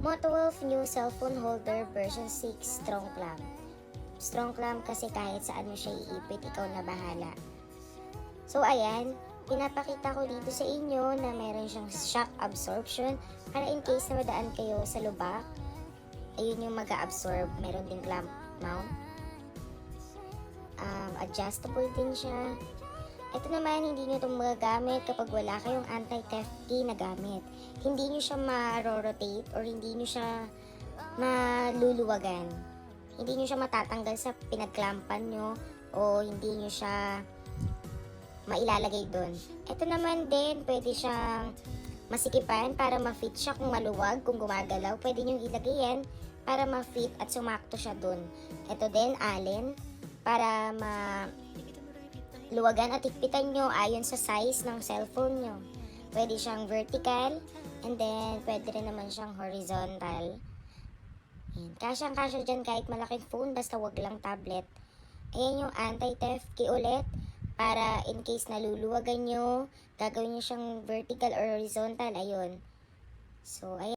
Moto12 new cellphone holder version 6 strong clamp. Strong clamp kasi kahit saan mo siya iipit, ikaw na bahala. So ayan, pinapakita ko dito sa inyo na meron siyang shock absorption para in case na madaan kayo sa lubak, ayun yung mag-absorb. Meron din clamp mount. Adjustable din siya. Ito naman, hindi nyo itong magagamit kapag wala kayong anti-theft key na gamit. Hindi nyo siya ma-rotate or hindi nyo siya maluluwagan. Hindi nyo siya matatanggal sa pinagklampan nyo o hindi nyo siya mailalagay doon. Ito naman din, pwede siyang masikipan para ma-fit siya kung maluwag, kung gumagalaw. Pwede nyo ilagay yan para ma-fit at sumakto siya doon. Ito din, allen, para luwagan at higpitan nyo ayon sa size ng cellphone nyo. Pwede siyang vertical and then pwede rin naman siyang horizontal. Kasyang-kasya dyan kahit malaking phone, basta wag lang tablet. Ayan yung anti-theft key ulit para in case naluluwagan nyo, gagawin nyo siyang vertical or horizontal. Ayun. So, ayan.